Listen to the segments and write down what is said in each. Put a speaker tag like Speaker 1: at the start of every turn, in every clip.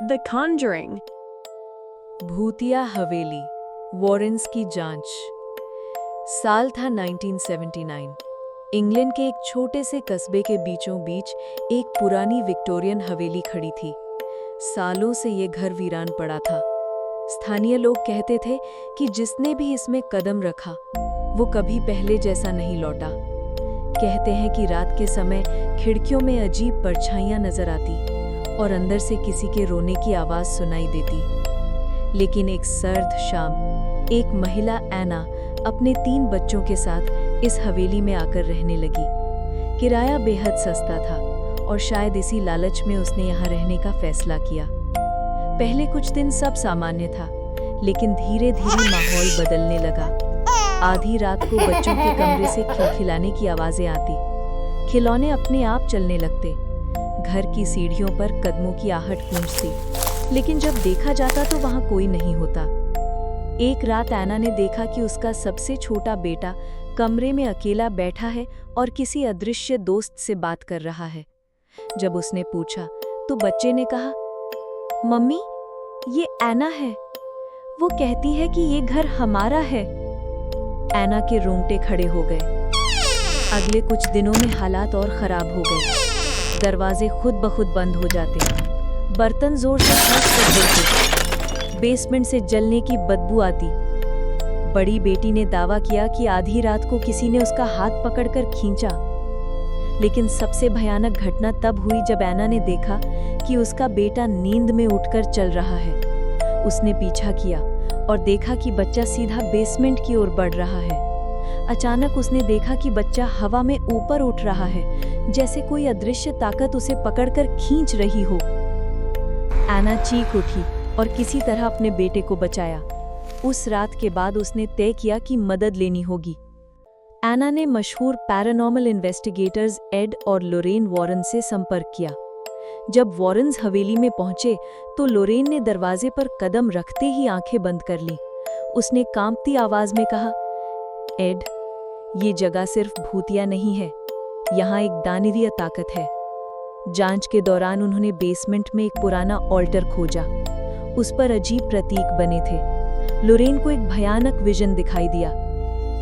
Speaker 1: The Conjuring.
Speaker 2: भूतिया हवेली, Warrens की जांच। साल था 1979। इंग्लैंड के एक छोटे से कस्बे के बीचों बीच एक पुरानी विक्टोरियन हवेली खड़ी थी। सालों से ये घर वीरान पड़ा था। स्थानीय लोग कहते थे कि जिसने भी इसमें कदम रखा वो कभी पहले जैसा नहीं लौटा। कहते हैं कि रात के समय खिड़कियों में अजीब परछाइयां नजर आती और अंदर से किसी के रोने की आवाज सुनाई देती। लेकिन एक सर्द शाम एक महिला एना अपने 3 बच्चों के साथ इस हवेली में आकर रहने लगी। किराया बेहद सस्ता था और शायद इसी लालच में उसने यहाँ रहने का फैसला किया। पहले कुछ दिन सब सामान्य था, लेकिन धीरे धीरे माहौल बदलने लगा। आधी रात को बच्चों के कमरे से खिलखिलाने की आवाजें आती, खिलौने अपने आप चलने लगते, घर की सीढ़ियों पर कदमों की आहट गूंजती। लेकिन जब देखा जाता तो वहां कोई नहीं होता। एक रात एना ने देखा कि उसका सबसे छोटा बेटा कमरे में अकेला बैठा है और किसी अदृश्य दोस्त से बात कर रहा है। जब उसने पूछा तो बच्चे ने कहा, मम्मी, ये एना है। वो कहती है कि ये घर हमारा है। एना के रोंगटे खड़े हो गए। अगले कुछ दिनों में हालात और खराब हो गए। दरवाजे खुद ब खुद बंद हो जाते, बर्तन जोर से खर्च कर देते, बेसमेंट से जलने की बदबू आती। बड़ी बेटी ने दावा किया कि आधी रात को किसी ने उसका हाथ पकड़कर खींचा। लेकिन सबसे भयानक घटना तब हुई जब एना ने देखा कि उसका बेटा नींद में उठकर चल रहा है। उसने पीछा किया और देखा कि बच्चा सीधा बेसमेंट की ओर बढ़ रहा है। अचानक उसने देखा कि बच्चा हवा में ऊपर उठ रहा है, जैसे कोई अदृश्य ताकत उसे पकड़कर खींच रही हो। एना चीख उठी और किसी तरह अपने बेटे को बचाया। उस रात के बाद उसने तय किया कि मदद लेनी होगी। एना ने मशहूर पैरानॉर्मल इन्वेस्टिगेटर्स एड और लोरेन वॉरेन से संपर्क किया। जब वॉरेन्स हवेली में पहुंचे तो लोरेन ने दरवाजे पर कदम रखते ही आंखें बंद कर लीं। उसने कांपती आवाज में कहा, एड, ये जगह सिर्फ भूतिया नहीं है, यहाँ एक दानवीय ताकत है। जांच के दौरान उन्होंने बेसमेंट में एक पुराना ऑल्टर खोजा। उस पर अजीब प्रतीक बने थे। लोरेन को एक भयानक विजन दिखाई दिया।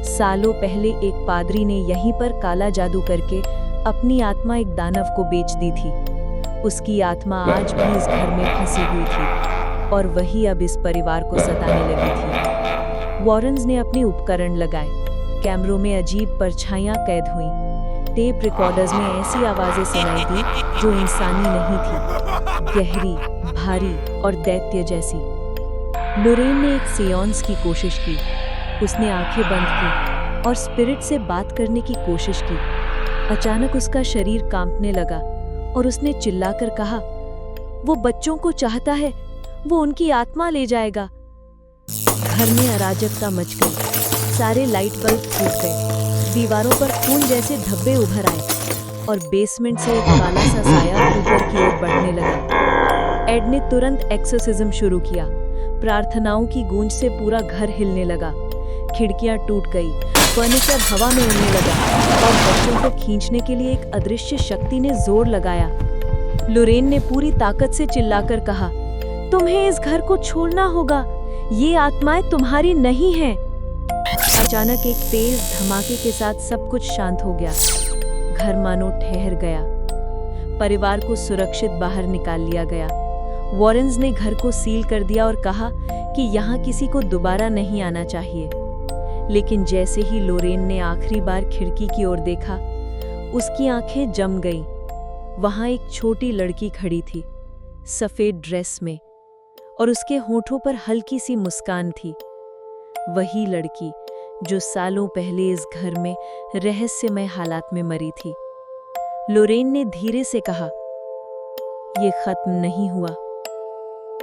Speaker 2: सालों पहले एक पादरी ने यहीं पर काला जादू करके अपनी आत्मा एक दानव को बेच दी थी। उसकी आत्मा आज भी इस घर में फंसी हुई थी और वही अब इस परिवार को सताने लगी थी। वॉरेन्स ने अपने उपकरण लगाए। कैमरों में अजीब परछाइयां कैद हुईं। टेप रिकॉर्डर्स में ऐसी आवाजें सुनाई दी जो इंसानी नहीं थी, गहरी, भारी और दैत्य जैसी। लोरेन ने एक सेयांस की कोशिश की। उसने आंखें बंद की और स्पिरिट से बात करने की कोशिश की। अचानक उसका शरीर कांपने लगा और उसने चिल्लाकर कहा, वो बच्चों को चाहता है, वो उनकी आत्मा ले जाएगा। घर में अराजकता मच गई। सारे लाइट बल्ब फूट गए, दीवारों पर खून जैसे धब्बे उभर आए और बेसमेंट से एक काला सा साया ऊपर की ओर बढ़ने लगा। एड ने तुरंत एक्सोर्सिज्म शुरू किया। प्रार्थनाओं की गूंज से पूरा घर हिलने लगा। खिड़कियां टूट गई, फर्नीचर हवा में उड़ने लगा और बच्चों को खींचने के लिए एक अदृश्य शक्ति ने जोर लगाया। लोरेन ने पूरी ताकत से चिल्लाकर कहा, तुम्हें इस घर को छोड़ना होगा, ये आत्माएं तुम्हारी नहीं हैं। अचानक एक तेज धमाके के साथ सब कुछ शांत हो गया। घर मानो ठहर गया। परिवार को सुरक्षित बाहर निकाल लिया गया। वॉरेन्स ने घर को सील कर दिया और कहा कि यहाँ किसी को दोबारा नहीं आना चाहिए। लेकिन जैसे ही लोरेन ने आखिरी बार खिड़की की ओर देखा, उसकी आंखें जम गईं। वहां एक छोटी लड़की खड़ी थी, सफेद ड्रेस में, और उसके होठों पर हल्की सी मुस्कान थी। वही लड़की जो सालों पहले इस घर में रहस्यमय हालात में मरी थी। लोरेन ने धीरे से कहा, ये खत्म नहीं हुआ,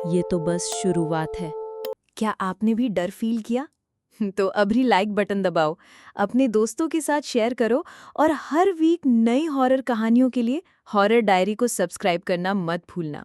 Speaker 2: ये तो बस शुरुआत है।
Speaker 1: क्या आपने भी डर फील किया? तो अभी लाइक बटन दबाओ, अपने दोस्तों के साथ शेयर करो और हर वीक नई हॉरर कहानियों के लिए हॉरर डायरी को सब्सक्राइब करना मत भूलना।